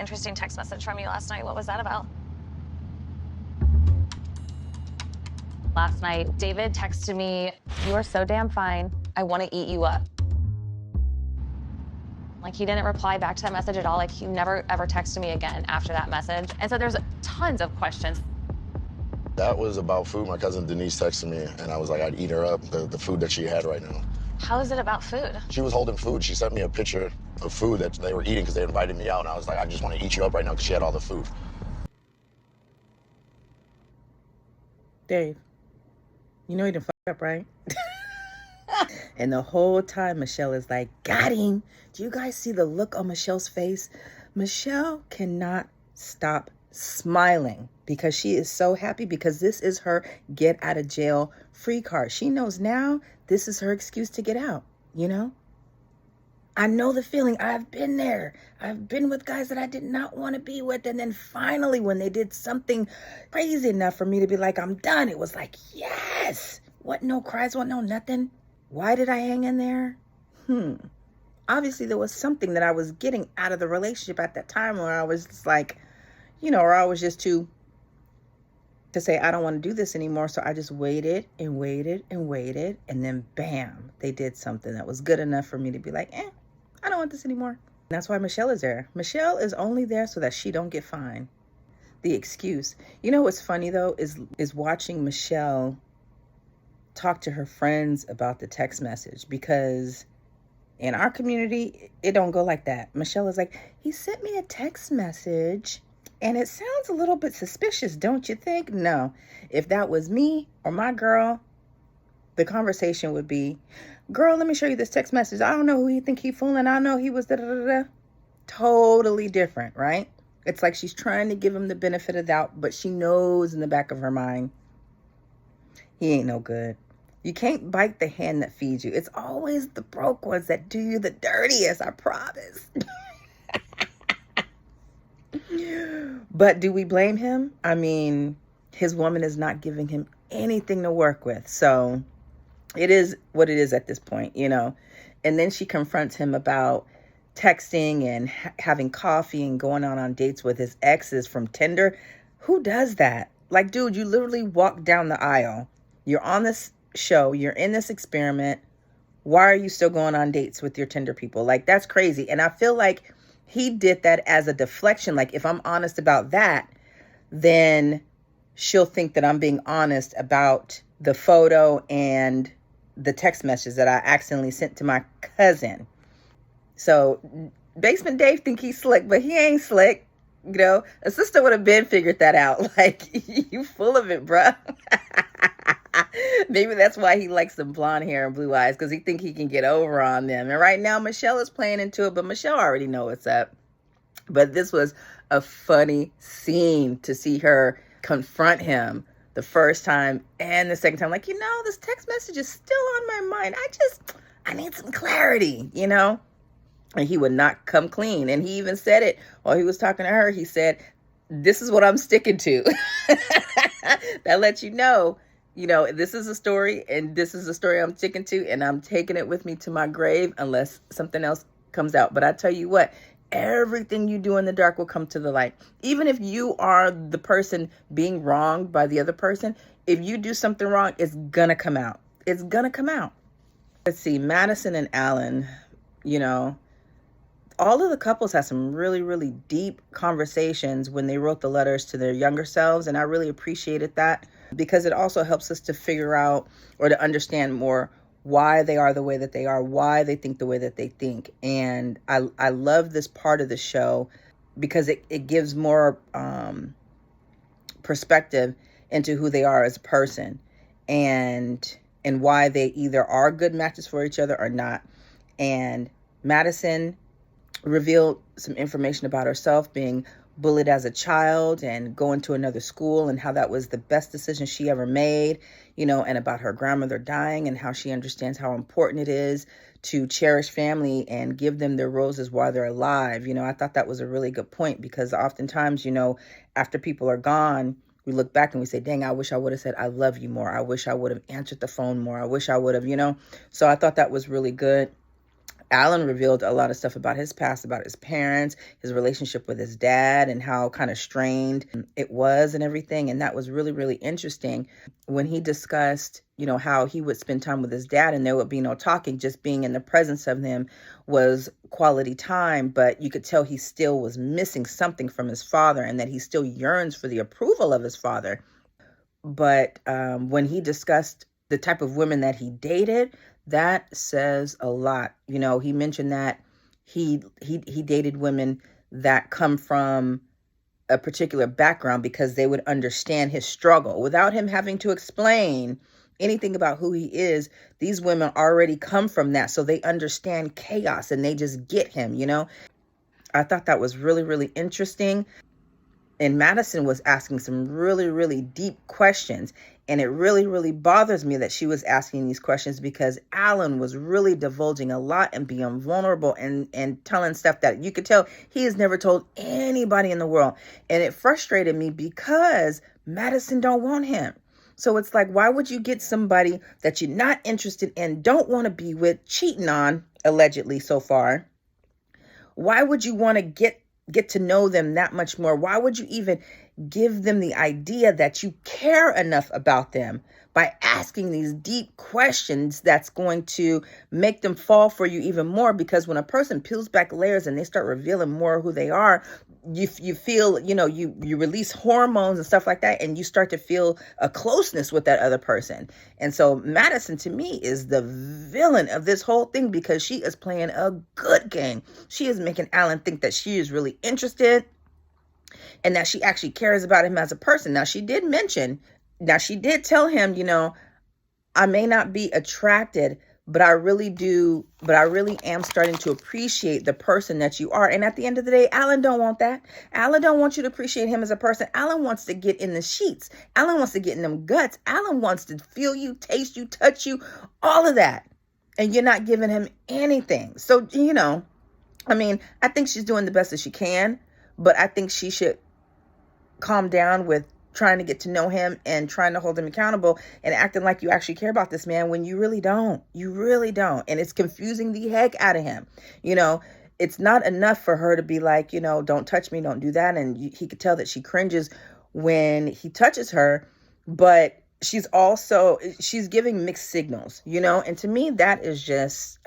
interesting text message from you last night. What was that about? Last night, David texted me, "You are so damn fine. I want to eat you up." Like, he didn't reply back to that message at all. Like, he never ever texted me again after that message. And so there's tons of questions. That was about food. My cousin Denise texted me, and I was like, I'd eat her up, the food that she had right now. How is it about food? She was holding food. She sent me a picture of food that they were eating because they invited me out, and I was like, I just want to eat you up right now because she had all the food. Dave, you know he done fucked up, right? And the whole time Michelle is like, got him. Do you guys see the look on Michelle's face? Michelle cannot stop smiling because she is so happy because this is her get out of jail free card. She knows now this is her excuse to get out, you know? I know the feeling. I've been there. I've been with guys that I did not want to be with. And then finally, when they did something crazy enough for me to be like, I'm done, it was like, yes. What, no cries, what, no nothing? Why did I hang in there? Obviously, there was something that I was getting out of the relationship at that time where I was just like, you know, or I was just to say, I don't want to do this anymore. So I just waited and waited and waited. And then bam, they did something that was good enough for me to be like, I don't want this anymore. And that's why Michelle is there. Michelle is only there so that she don't get fined. The excuse. You know what's funny though is watching Michelle talk to her friends about the text message, because in our community, it don't go like that. Michelle is like, he sent me a text message and it sounds a little bit suspicious, don't you think? No. If that was me or my girl, the conversation would be, girl, let me show you this text message. I don't know who you think he fooling. I know he was da-da-da-da. Totally different, right? It's like she's trying to give him the benefit of the doubt, but she knows in the back of her mind, he ain't no good. You can't bite the hand that feeds you. It's always the broke ones that do you the dirtiest, I promise. But do we blame him? I mean, his woman is not giving him anything to work with. So it is what it is at this point, you know. And then she confronts him about texting and having coffee and going on dates with his exes from Tinder. Who does that? Like, dude, you literally walk down the aisle. You're on this show. You're in this experiment. Why are you still going on dates with your Tinder people? Like, that's crazy. And I feel like he did that as a deflection. Like, if I'm honest about that, then she'll think that I'm being honest about the photo and the text message that I accidentally sent to my cousin. So Basement Dave think he's slick, but he ain't slick. You know, a sister would have been figured that out. Like, you full of it, bruh. Maybe that's why he likes some blonde hair and blue eyes, because he think he can get over on them. And right now, Michelle is playing into it, but Michelle already knows what's up. But this was a funny scene to see her confront him the first time and the second time. Like, you know, this text message is still on my mind. I need some clarity, you know? And he would not come clean. And he even said it while he was talking to her. He said, this is what I'm sticking to. That lets you know, this is a story and this is a story I'm sticking to, and I'm taking it with me to my grave unless something else comes out. But I tell you what, everything you do in the dark will come to the light. Even if you are the person being wronged by the other person, if you do something wrong, it's gonna come out. It's gonna come out. Let's see, Madison and Alan, all of the couples had some really, really deep conversations when they wrote the letters to their younger selves. And I really appreciated that, because it also helps us to figure out or to understand more why they are the way that they are, why they think the way that they think. And I love this part of the show because it gives more perspective into who they are as a person and why they either are good matches for each other or not. And Madison revealed some information about herself being bullied as a child and going to another school, and how that was the best decision she ever made, and about her grandmother dying and how she understands how important it is to cherish family and give them their roses while they're alive. I thought that was a really good point, because oftentimes, after people are gone, we look back and we say, dang, I wish I would have said, I love you more. I wish I would have answered the phone more. I wish I would have, So I thought that was really good. Alan revealed a lot of stuff about his past, about his parents, his relationship with his dad, and how kind of strained it was and everything. And that was really, really interesting when he discussed, how he would spend time with his dad and there would be no talking. Just being in the presence of him was quality time, but you could tell he still was missing something from his father and that he still yearns for the approval of his father. But when he discussed the type of women that he dated, that says a lot. He mentioned that he dated women that come from a particular background because they would understand his struggle without him having to explain anything about who he is. These women already come from that, so they understand chaos and they just get him. I thought that was really, really interesting. And Madison was asking some really, really deep questions. And it really, really bothers me that she was asking these questions because Alan was really divulging a lot and being vulnerable and telling stuff that you could tell he has never told anybody in the world. And it frustrated me because Madison don't want him. So it's like, why would you get somebody that you're not interested in, don't want to be with, cheating on, allegedly so far? Why would you want to get to know them that much more? Why would you even give them the idea that you care enough about them by asking these deep questions that's going to make them fall for you even more? Because when a person peels back layers and they start revealing more who they are, you feel, you release hormones and stuff like that, and you start to feel a closeness with that other person. And so Madison, to me, is the villain of this whole thing because she is playing a good game. She is making Alan think that she is really interested and that she actually cares about him as a person. Now, she did tell him, I may not be attracted, but I really am starting to appreciate the person that you are. And at the end of the day, Alan don't want that. Alan don't want you to appreciate him as a person. Alan wants to get in the sheets. Alan wants to get in them guts. Alan wants to feel you, taste you, touch you, all of that. And you're not giving him anything. So, I think she's doing the best that she can, but I think she should calm down with trying to get to know him and trying to hold him accountable and acting like you actually care about this man when you really don't. You really don't. And it's confusing the heck out of him. It's not enough for her to be like, don't touch me, don't do that. And he could tell that she cringes when he touches her, but she's giving mixed signals, and to me, that is just,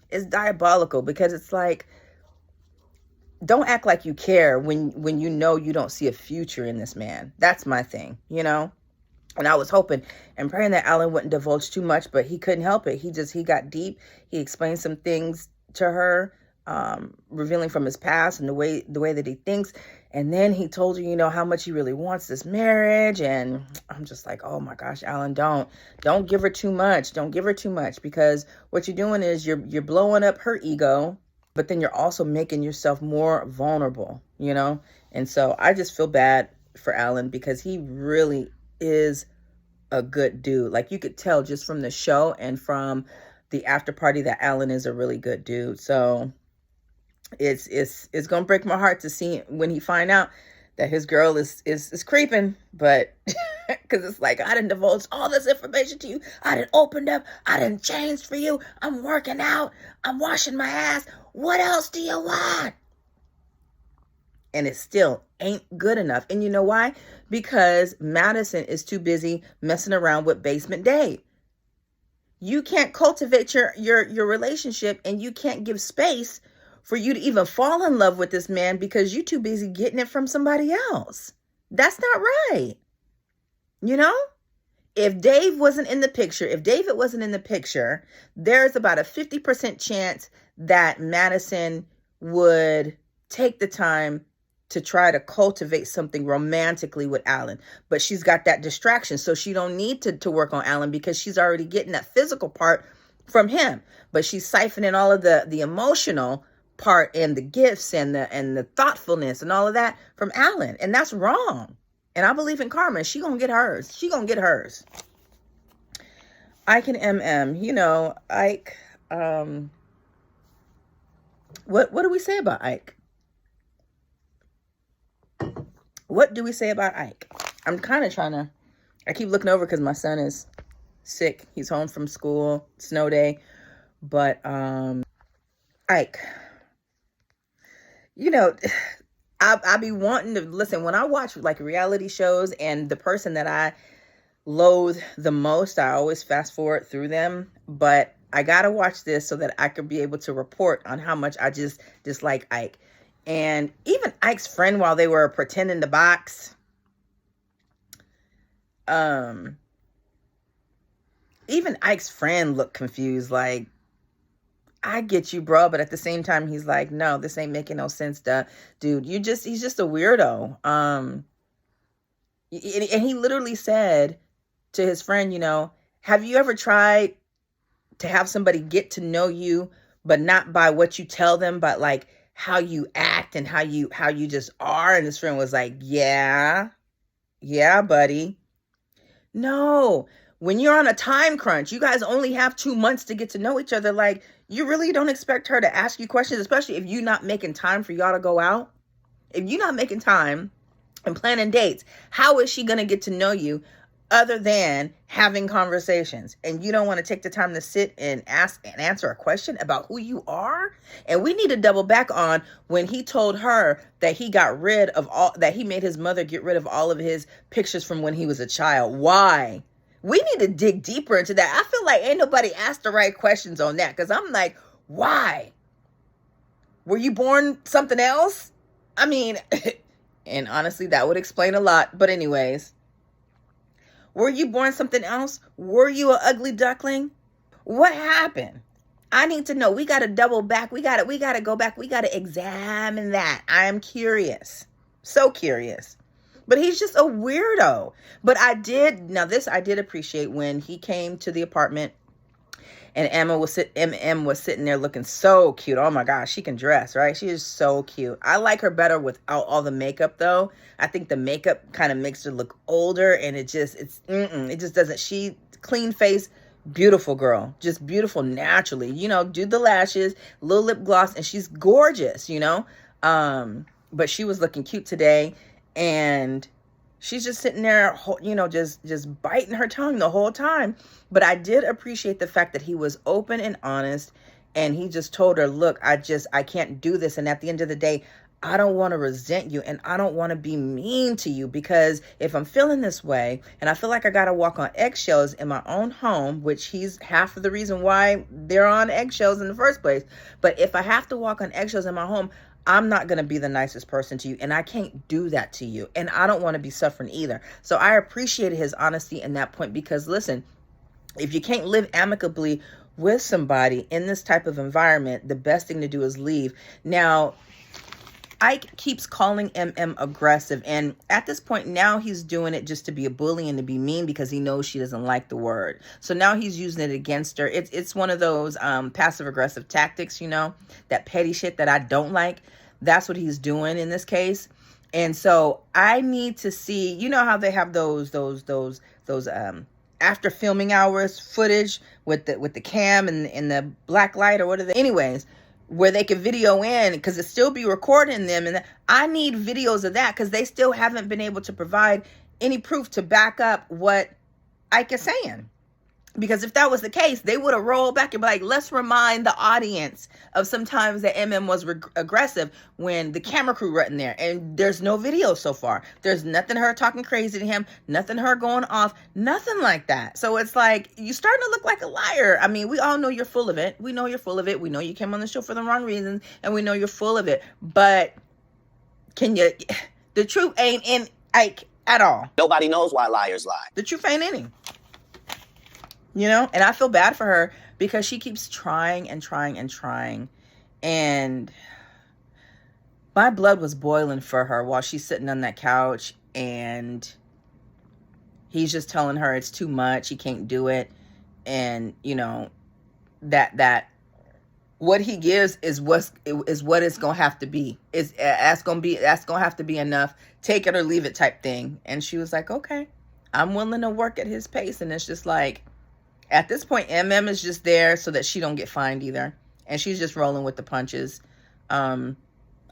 it's diabolical because it's like, don't act like you care when you know you don't see a future in this man. That's my thing, And I was hoping and praying that Alan wouldn't divulge too much, but he couldn't help it. He got deep. He explained some things to her, revealing from his past and the way that he thinks. And then he told her, how much he really wants this marriage. And I'm just like, oh my gosh, Alan, don't give her too much. Don't give her too much, because what you're doing is you're blowing up her ego, but then you're also making yourself more vulnerable, And so I just feel bad for Alan because he really is a good dude. Like, you could tell just from the show and from the after party that Alan is a really good dude. So it's going to break my heart to see when he find out that his girl is creeping, but because it's like, I didn't divulge all this information to you. I didn't open up. I didn't change for you. I'm working out. I'm washing my ass. What else do you want? And it still ain't good enough. And you know why? Because Madison is too busy messing around with Basement Dave. You can't cultivate your relationship, and you can't give space for you to even fall in love with this man because you're too busy getting it from somebody else. That's not right. If David wasn't in the picture, there's about a 50% chance that Madison would take the time to try to cultivate something romantically with Alan. But she's got that distraction, so she don't need to work on Alan because she's already getting that physical part from him. But she's siphoning all of the emotional part and the gifts and the thoughtfulness and all of that from Alan. And that's wrong. And I believe in karma. She gonna get hers. Ike and MM, Ike, what do we say about Ike? What do we say about Ike? I'm kind of I keep looking over because my son is sick. He's home from school, snow day. But Ike, you know, I be wanting to listen when I watch like reality shows, and the person that I loathe the most, I always fast forward through them. But I gotta watch this so that I could be able to report on how much I just dislike Ike. And even Ike's friend, while they were pretending to box, even Ike's friend looked confused. Like, I get you, bro, but at the same time, he's like, no, this ain't making no sense, dude. He's just a weirdo. And he literally said to his friend, you know, have you ever tried to have somebody get to know you, but not by what you tell them, but like how you act and how you just are? And his friend was like, yeah, buddy. No, when you're on a time crunch, you guys only have 2 months to get to know each other. Like, you really don't expect her to ask you questions, especially if you're not making time for y'all to go out. If you're not making time and planning dates, how is she going to get to know you other than having conversations? And you don't want to take the time to sit and ask and answer a question about who you are? And we need to double back on when he told her that he made his mother get rid of all of his pictures from when he was a child. Why? We need to dig deeper into that. I feel like ain't nobody asked the right questions on that, because I'm like, why? Were you born something else? I mean, and honestly, that would explain a lot. But anyways, were you born something else? Were you an ugly duckling? What happened? I need to know. We got to double back. We got to go back. We got to examine that. I am curious. So curious. But he's just a weirdo. But I did appreciate when he came to the apartment and MM was sitting there looking so cute. Oh my gosh, she can dress, right? She is so cute. I like her better without all the makeup though. I think the makeup kind of makes her look older, and it just doesn't. She clean face, beautiful girl, just beautiful naturally. You know, do the lashes, little lip gloss, and she's gorgeous, you know. But she was looking cute today, and she's just sitting there, you know, just biting her tongue the whole time. But I did appreciate the fact that he was open and honest, and he just told her, look, I can't do this. And at the end of the day, I don't want to resent you, and I don't want to be mean to you, because if I'm feeling this way and I feel like I got to walk on eggshells in my own home, which he's half of the reason why they're on eggshells in the first place. But if I have to walk on eggshells in my home, I'm not going to be the nicest person to you, and I can't do that to you, and I don't want to be suffering either. So I appreciated his honesty in that point, because listen, if you can't live amicably with somebody in this type of environment, the best thing to do is leave. Now, Ike keeps calling MM aggressive, and at this point now he's doing it just to be a bully and to be mean, because he knows she doesn't like the word. So now he's using it against her. It's one of those passive aggressive tactics, you know, that petty shit that I don't like. That's what he's doing in this case. And so I need to see, you know how they have those after filming hours footage with the cam and the black light, or what are they? Anyways, where they can video in, because it still be recording them. And I need videos of that, because they still haven't been able to provide any proof to back up what Ike is saying. Because if that was the case, they would have rolled back and be like, let's remind the audience of sometimes that MM was aggressive when the camera crew were in there. And there's no video so far. There's nothing her talking crazy to him, nothing her going off, nothing like that. So it's like, you starting to look like a liar. I mean, we all know you're full of it. We know you're full of it. We know you came on the show for the wrong reasons, and we know you're full of it. But the truth ain't in Ike at all. Nobody knows why liars lie. The truth ain't in him. You know, and I feel bad for her, because she keeps trying and trying and trying. And my blood was boiling for her while she's sitting on that couch, and he's just telling her it's too much. He can't do it. And, you know, that what he gives is what it's going to have to be. That's going to have to be enough. Take it or leave it type thing. And she was like, okay, I'm willing to work at his pace. And it's just like, at this point, MM is just there so that she don't get fined either. And she's just rolling with the punches. I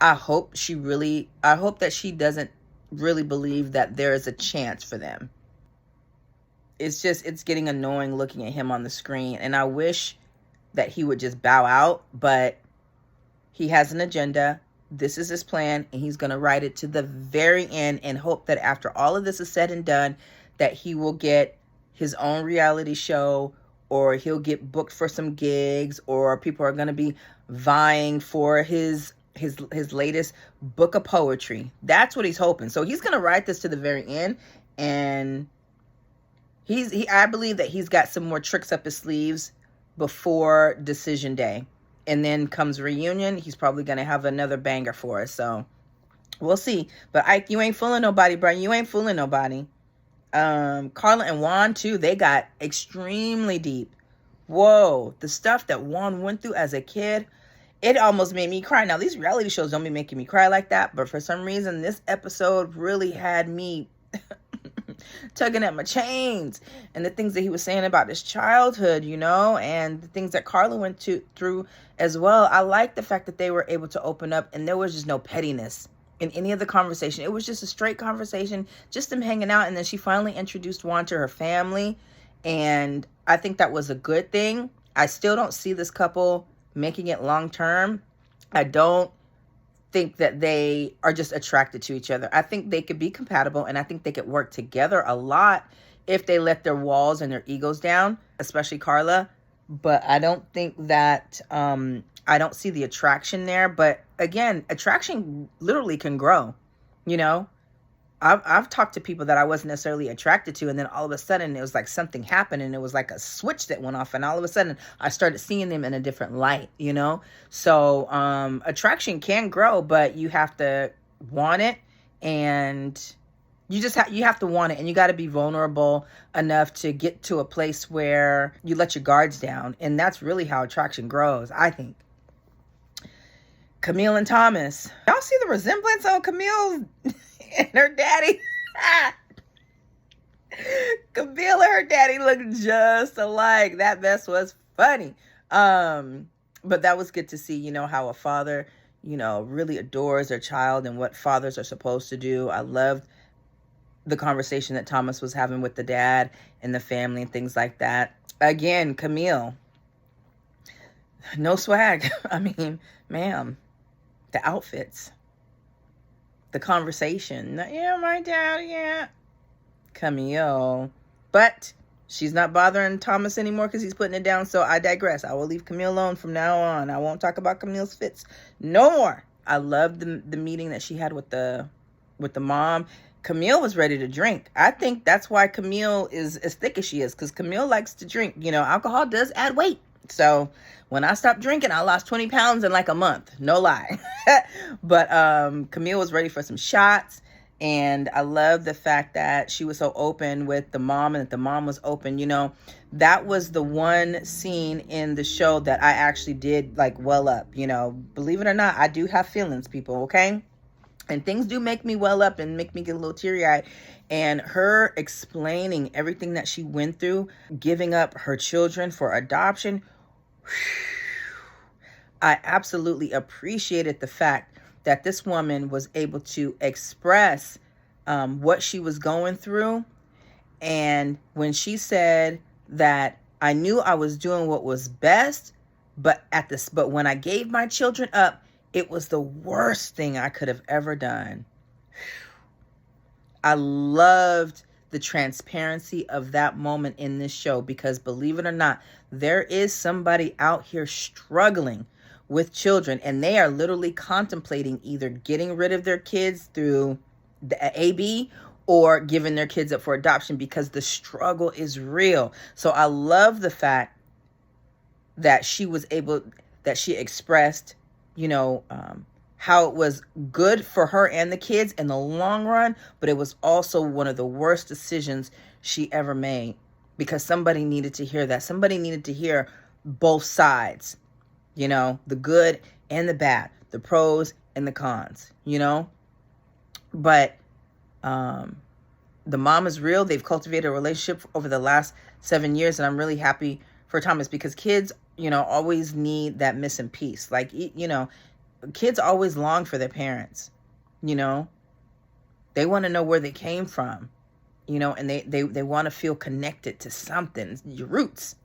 hope that she doesn't really believe that there is a chance for them. It's getting annoying looking at him on the screen. And I wish that he would just bow out. But He has an agenda. This is his plan, and he's going to ride it to the very end and hope that after all of this is said and done, that he will get his own reality show, or he'll get booked for some gigs, or people are going to be vying for his latest book of poetry. That's what he's hoping. So he's going to ride this to the very end, and I believe that he's got some more tricks up his sleeves before decision day. And then comes reunion, he's probably going to have another banger for us. So we'll see. But Ike, you ain't fooling nobody, bro. You ain't fooling nobody. Carla and Juan, too, they got extremely deep. Whoa. The stuff that Juan went through as a kid, it almost made me cry. Now, these reality shows don't be making me cry like that. But for some reason, this episode really had me tugging at my chains, and the things that he was saying about his childhood, and the things that Carla went through as well. I like the fact that they were able to open up, and there was just no pettiness in any of the conversation. It was just a straight conversation, just them hanging out. And then she finally introduced Juan to her family, and I think that was a good thing. I still don't see this couple making it long term. I don't think that they are just attracted to each other. I think they could be compatible, and I think they could work together a lot if they let their walls and their egos down, especially Carla. But I don't think that, I don't see the attraction there. But again, attraction literally can grow, I've talked to people that I wasn't necessarily attracted to, and then all of a sudden it was like something happened, and it was like a switch that went off, and all of a sudden I started seeing them in a different light, So attraction can grow, but you have to want it, and you have to want it, and you got to be vulnerable enough to get to a place where you let your guards down, and that's really how attraction grows, I think. Camille and Thomas, y'all see the resemblance on Camille and her daddy? Camille and her daddy look just alike. That mess was funny. But that was good to see, how a father, really adores their child and what fathers are supposed to do. I loved the conversation that Thomas was having with the dad and the family and things like that. Again, Camille, no swag. I mean, ma'am, the outfits, the conversation. Yeah, my dad, yeah. Camille. But she's not bothering Thomas anymore because he's putting it down. So I digress. I will leave Camille alone from now on. I won't talk about Camille's fits no more. I loved the meeting that she had with the mom. Camille was ready to drink. I think that's why Camille is as thick as she is, because Camille likes to drink. Alcohol does add weight. So when I stopped drinking, I lost 20 pounds in like a month. No lie. But Camille was ready for some shots. And I love the fact that she was so open with the mom, and that the mom was open. That was the one scene in the show that I actually did like well up. Believe it or not, I do have feelings, people, okay? And things do make me well up and make me get a little teary-eyed. And her explaining everything that she went through, giving up her children for adoption, I absolutely appreciated the fact that this woman was able to express what she was going through. And when she said that I knew I was doing what was best, but when I gave my children up, it was the worst thing I could have ever done. I loved the transparency of that moment in this show, because believe it or not, there is somebody out here struggling with children, and they are literally contemplating either getting rid of their kids through the AB or giving their kids up for adoption, because the struggle is real. So I love the fact that she expressed, how it was good for her and the kids in the long run, but it was also one of the worst decisions she ever made, because somebody needed to hear that. Somebody needed to hear both sides, the good and the bad, the pros and the cons, But the mom is real. They've cultivated a relationship over the last 7 years, and I'm really happy for Thomas, because kids, always need that missing piece. Like, kids always long for their parents, they want to know where they came from, and they want to feel connected to something, your roots,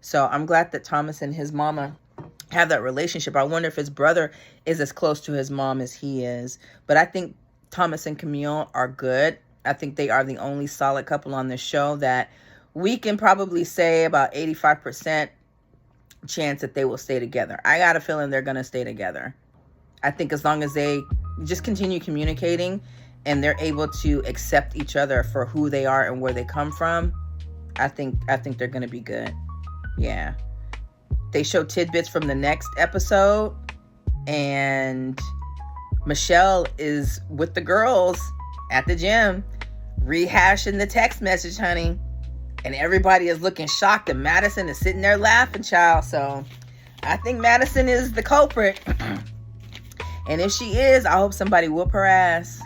So I'm glad that Thomas and his mama have that relationship. I wonder if his brother is as close to his mom as he is. But I think Thomas and Camille are good. I think they are the only solid couple on this show that we can probably say about 85% chance that they will stay together. I got a feeling they're going to stay together. I think as long as they just continue communicating and they're able to accept each other for who they are and where they come from, I think they're going to be good. Yeah. They show tidbits from the next episode, and Michelle is with the girls at the gym rehashing the text message, honey. And everybody is looking shocked, and Madison is sitting there laughing, child. So I think Madison is the culprit. And if she is, I hope somebody whoop her ass.